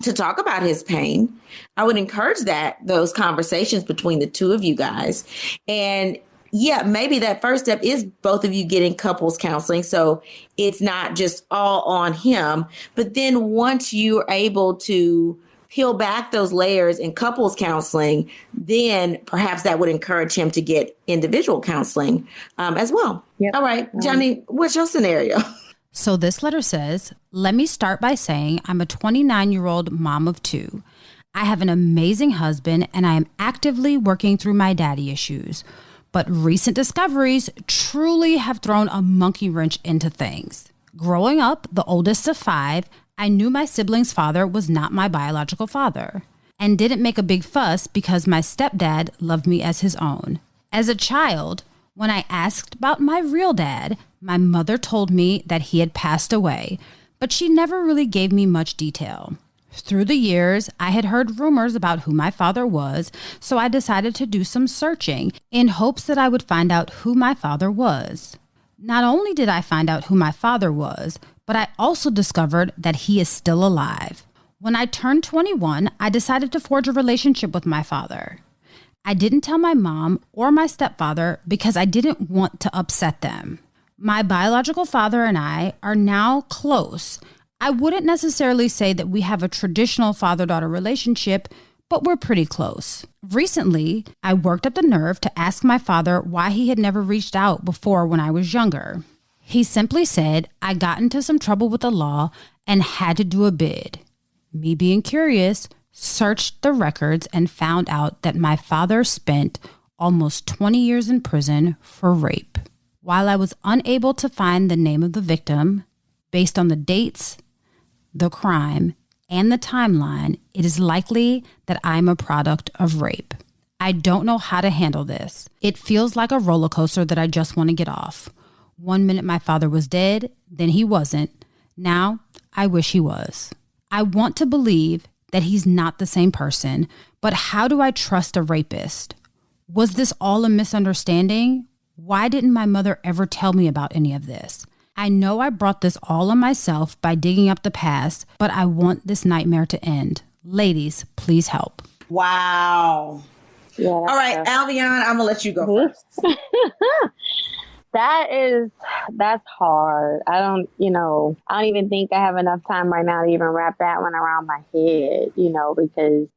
to talk about his pain. I would encourage those conversations between the two of you guys. And yeah, maybe that first step is both of you getting couples counseling. So it's not just all on him. But then once you're able to peel back those layers in couples counseling, then perhaps that would encourage him to get individual counseling as well. Yep. All right, Johnny, what's your scenario? So this letter says, let me start by saying I'm a 29-year-old mom of two. I have an amazing husband and I am actively working through my daddy issues. But recent discoveries truly have thrown a monkey wrench into things. Growing up, the oldest of five, I knew my sibling's father was not my biological father and didn't make a big fuss because my stepdad loved me as his own. As a child, when I asked about my real dad, my mother told me that he had passed away, but she never really gave me much detail. Through the years, I had heard rumors about who my father was, so I decided to do some searching in hopes that I would find out who my father was. Not only did I find out who my father was, but I also discovered that he is still alive. When I turned 21, I decided to forge a relationship with my father. I didn't tell my mom or my stepfather because I didn't want to upset them. My biological father and I are now close. I wouldn't necessarily say that we have a traditional father-daughter relationship, but we're pretty close. Recently, I worked up the nerve to ask my father why he had never reached out before when I was younger. He simply said I got into some trouble with the law and had to do a bid. Me being curious, searched the records and found out that my father spent almost 20 years in prison for rape. While I was unable to find the name of the victim, based on the dates, the crime, and the timeline, it is likely that I'm a product of rape. I don't know how to handle this. It feels like a roller coaster that I just want to get off. 1 minute my father was dead, then he wasn't. Now I wish he was. I want to believe that he's not the same person, but how do I trust a rapist? Was this all a misunderstanding? Why didn't my mother ever tell me about any of this? I know I brought this all on myself by digging up the past, but I want this nightmare to end. Ladies, please help. Wow. Yeah. All right, tough. Alvion, I'm gonna let you go first. That's hard. I don't even think I have enough time right now to even wrap that one around my head, because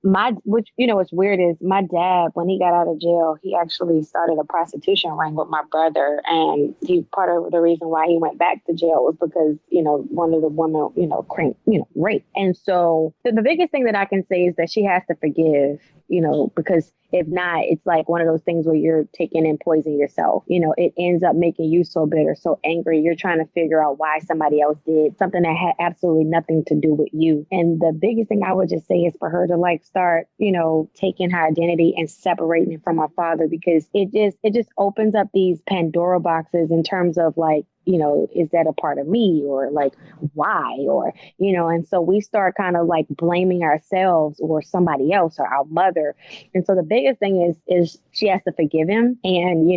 what's weird is my dad, when he got out of jail, he actually started a prostitution ring with my brother. And part of the reason why he went back to jail was because, one of the women, raped. And so the biggest thing that I can say is that she has to forgive, because if not, it's like one of those things where you're taking and poisoning yourself. It ends up making you so bitter, so angry. You're trying to figure out why somebody else did something that had absolutely nothing to do with you. And the biggest thing I would just say is for her to start, taking her identity and separating it from her father, because it just opens up these Pandora boxes in terms of is that a part of me, or why, or, and so we start kind of blaming ourselves or somebody else or our mother. And so the biggest thing is she has to forgive him. And,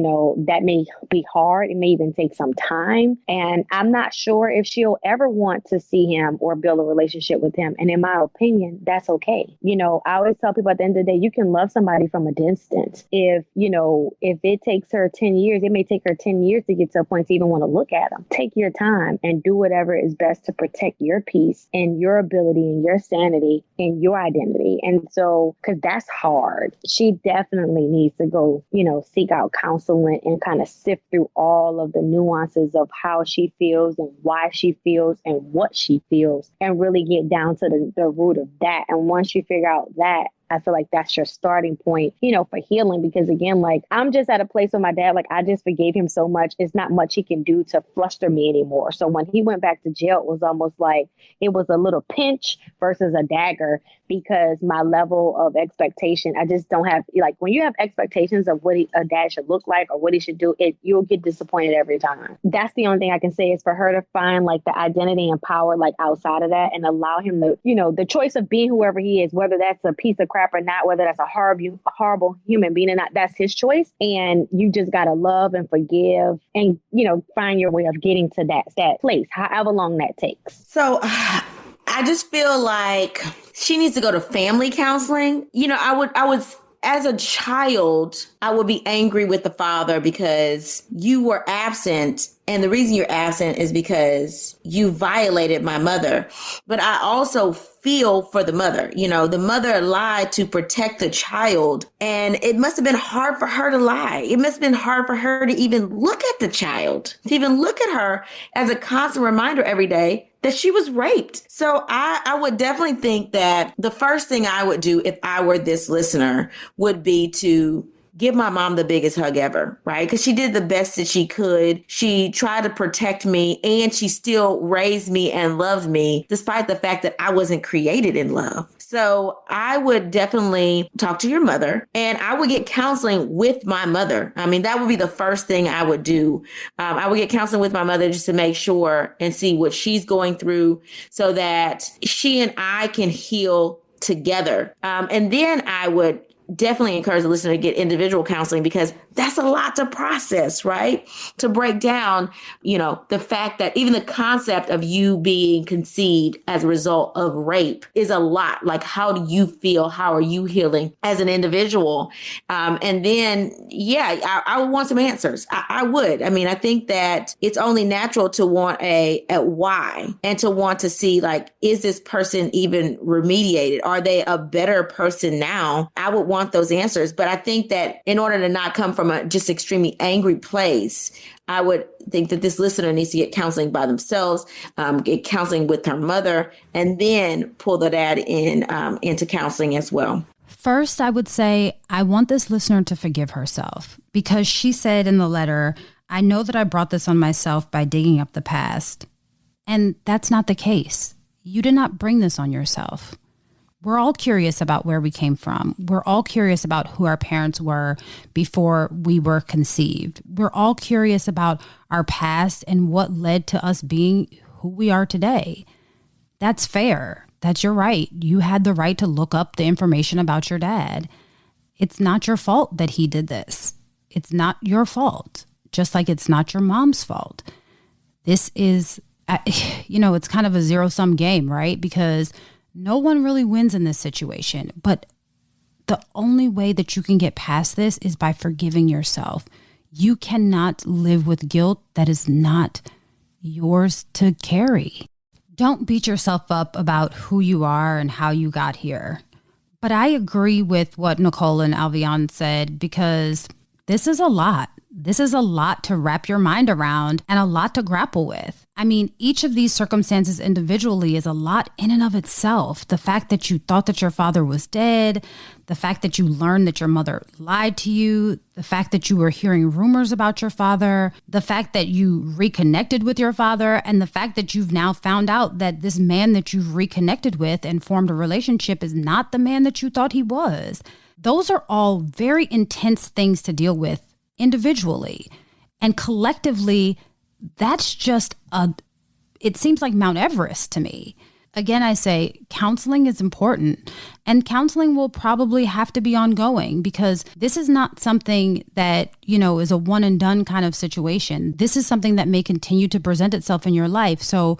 that may be hard. It may even take some time. And I'm not sure if she'll ever want to see him or build a relationship with him. And in my opinion, that's okay. I always tell people at the end of the day, you can love somebody from a distance. If it takes her 10 years, it may take her 10 years to get to a point to even want to look at them. Take your time and do whatever is best to protect your peace and your ability and your sanity and your identity. And so, because that's hard, she definitely needs to go, seek out counseling and kind of sift through all of the nuances of how she feels and why she feels and what she feels, and really get down to the root of that. And once you figure out that, I feel like that's your starting point, for healing. Because again, I'm just at a place with my dad, I just forgave him so much. It's not much he can do to fluster me anymore. So when he went back to jail, it was almost like it was a little pinch versus a dagger, because my level of expectation, I just don't have, when you have expectations of what a dad should look like or what he should do, you'll get disappointed every time. That's the only thing I can say is for her to find the identity and power outside of that, and allow him to, the choice of being whoever he is, whether that's a piece of crap or not, whether that's a horrible human being or not, that's his choice. And you just got to love and forgive and, find your way of getting to that place, however long that takes. So I just feel like she needs to go to family counseling. I would, as a child, I would be angry with the father because you were absent. And the reason you're absent is because you violated my mother. But I also feel for the mother. The mother lied to protect the child. And it must have been hard for her to lie. It must have been hard for her to even look at the child, to even look at her as a constant reminder every day that she was raped. So I would definitely think that the first thing I would do if I were this listener would be to give my mom the biggest hug ever, right? Because she did the best that she could. She tried to protect me, and she still raised me and loved me, despite the fact that I wasn't created in love. So I would definitely talk to your mother, and I would get counseling with my mother. I mean, that would be the first thing I would do. I would get counseling with my mother just to make sure and see what she's going through so that she and I can heal together. And then I would definitely encourage the listener to get individual counseling, because that's a lot to process, right? To break down, the fact that even the concept of you being conceived as a result of rape is a lot. How do you feel? How are you healing as an individual? And then, I would want some answers. I would. I mean, I think that it's only natural to want a why, and to want to see, is this person even remediated? Are they a better person now? I would want those answers. But I think that in order to not come from a just extremely angry place, I would think that this listener needs to get counseling by themselves, get counseling with her mother, and then pull the dad into counseling as well. First, I would say I want this listener to forgive herself, because she said in the letter, I know that I brought this on myself by digging up the past. And that's not the case. You did not bring this on yourself. We're all curious about where we came from. We're all curious about who our parents were before we were conceived. We're all curious about our past and what led to us being who we are today. That's fair. That's your right. You had the right to look up the information about your dad. It's not your fault that he did this. It's not your fault, just like it's not your mom's fault. This is, it's kind of a zero-sum game, right? Because no one really wins in this situation, but the only way that you can get past this is by forgiving yourself. You cannot live with guilt that is not yours to carry. Don't beat yourself up about who you are and how you got here. But I agree with what Nicole and Alvion said, because this is a lot. This is a lot to wrap your mind around and a lot to grapple with. I mean, each of these circumstances individually is a lot in and of itself. The fact that you thought that your father was dead, the fact that you learned that your mother lied to you, the fact that you were hearing rumors about your father, the fact that you reconnected with your father, and the fact that you've now found out that this man that you've reconnected with and formed a relationship is not the man that you thought he was. Those are all very intense things to deal with individually. And collectively, that's just it seems like Mount Everest to me. Again, I say counseling is important, and counseling will probably have to be ongoing, because this is not something that, is a one and done kind of situation. This is something that may continue to present itself in your life. So,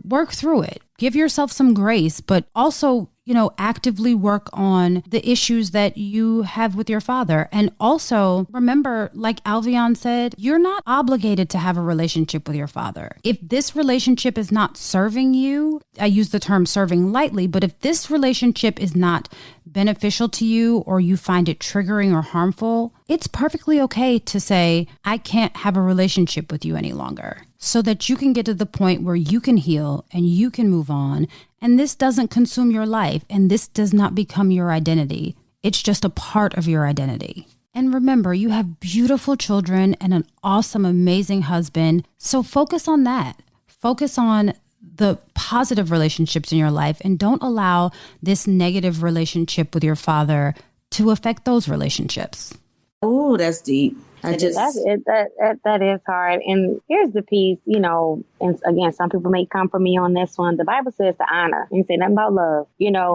work through it. Give yourself some grace, but also, actively work on the issues that you have with your father. And also remember, like Alvion said, you're not obligated to have a relationship with your father. If this relationship is not serving you, I use the term serving lightly, but if this relationship is not beneficial to you, or you find it triggering or harmful, it's perfectly okay to say, I can't have a relationship with you any longer, so that you can get to the point where you can heal and you can move on. And this doesn't consume your life, and this does not become your identity. It's just a part of your identity. And remember, you have beautiful children and an awesome, amazing husband. So focus on that. Focus on the positive relationships in your life, and don't allow this negative relationship with your father to affect those relationships. Oh, that's deep. That is hard. And here's the piece, and again, some people may come for me on this one. The Bible says to honor. You say nothing about love,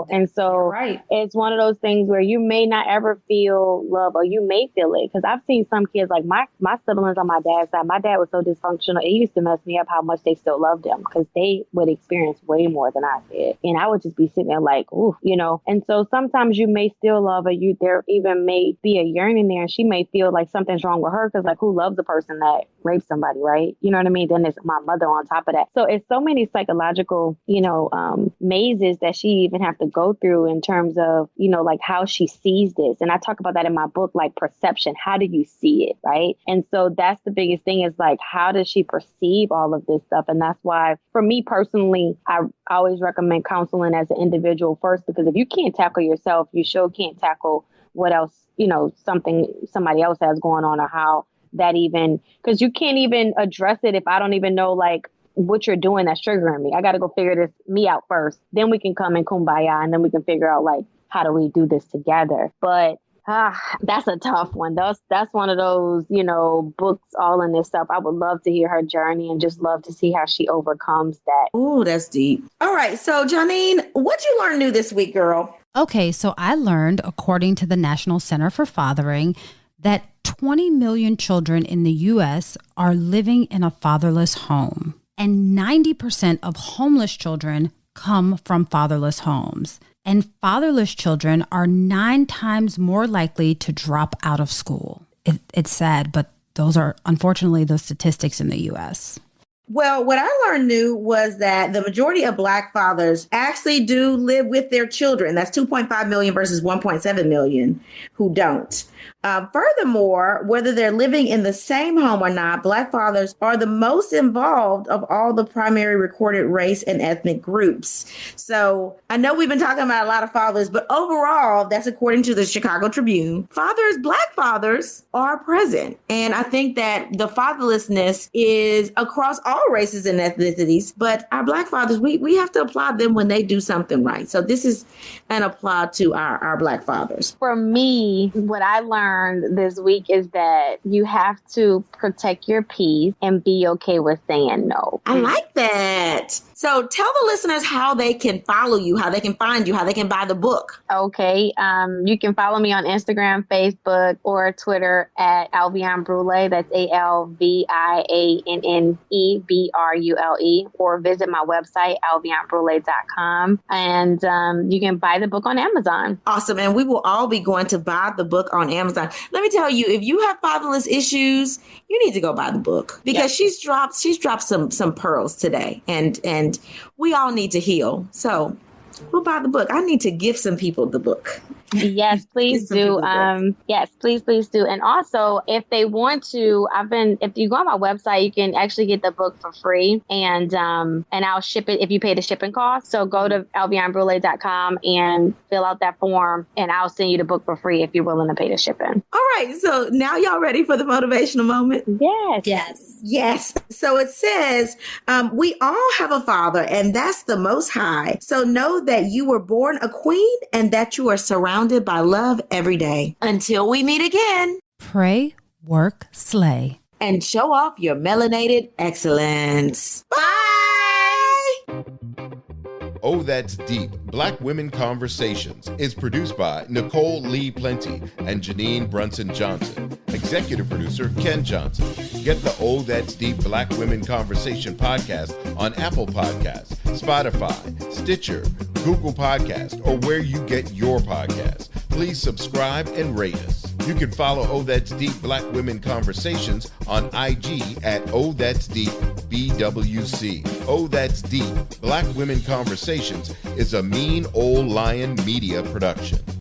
and so It's one of those things where you may not ever feel love, or you may feel it. Because I've seen some kids, like my siblings on my dad's side, my dad was so dysfunctional. It used to mess me up how much they still loved him, because they would experience way more than I did. And I would just be sitting there like, ooh, And so sometimes you may still love her. There even may be a yearning there, and she may feel like something's wrong with her, because like, who loves a person that raped somebody, right? You know what I mean? Then there's my mother on top of that. So it's so many psychological, mazes that she even have to go through in terms of, like how she sees this. And I talk about that in my book, like perception. How do you see it, right? And so that's the biggest thing, is like, how does she perceive all of this stuff? And that's why, for me personally, I always recommend counseling as an individual first, because if you can't tackle yourself, you sure can't tackle what else, something somebody else has going on, or how that even, because you can't even address it if I don't even know like what you're doing that's triggering me. I got to go figure me out first. Then we can come in kumbaya, and then we can figure out like, how do we do this together? But that's a tough one. That's one of those, books all in this stuff. I would love to hear her journey, and just love to see how she overcomes that. Oh, that's deep. All right. So Janine, what'd you learn new this week, girl? Okay, so I learned, according to the National Center for Fathering, that 20 million children in the U.S. are living in a fatherless home, and 90% of homeless children come from fatherless homes. And fatherless children are 9 times more likely to drop out of school. It's sad, but those are unfortunately the statistics in the U.S. Well, what I learned new was that the majority of Black fathers actually do live with their children. That's 2.5 million versus 1.7 million who don't. Furthermore, whether they're living in the same home or not, Black fathers are the most involved of all the primary recorded race and ethnic groups. So I know we've been talking about a lot of fathers, but overall, that's according to the Chicago Tribune. Black fathers are present. And I think that the fatherlessness is across all races and ethnicities, but our Black fathers, we have to applaud them when they do something right. So this is an applaud to our Black fathers. For me, what I learned this week is that you have to protect your peace and be okay with saying no. I like that. So tell the listeners how they can follow you, how they can find you, how they can buy the book. Okay. You can follow me on Instagram, Facebook, or Twitter at Alvian Brule. That's ALVIANNEBRULE, or visit my website, alvianbrule.com. And you can buy the book on Amazon. Awesome. And we will all be going to buy the book on Amazon. Let me tell you, if you have fatherless issues, you need to go buy the book, because she's dropped some pearls today, and we all need to heal. So we'll buy the book. I need to give some people the book. Yes, please do. Yes, please do. And also, if they want to, if you go on my website, you can actually get the book for free, and I'll ship it if you pay the shipping cost. So go to alvianbrule.com and fill out that form, and I'll send you the book for free if you're willing to pay the shipping. All right. So now y'all ready for the motivational moment? Yes. So it says, we all have a father, and that's the Most High. So know that you were born a queen and that you are surrounded by love every day. Until we meet again. Pray, work, slay. And show off your melanated excellence. Bye! Oh, That's Deep, Black Women Conversations is produced by Nicole Lee Plenty and Janine Brunson Johnson. Executive producer, Ken Johnson. Get the Oh, That's Deep, Black Women Conversation podcast on Apple Podcasts, Spotify, Stitcher, Google Podcast, or where you get your podcasts. Please subscribe and rate us. You can follow Oh That's Deep Black Women Conversations on IG at Oh That's Deep BWC. Oh That's Deep Black Women Conversations is a Mean Old Lion Media production.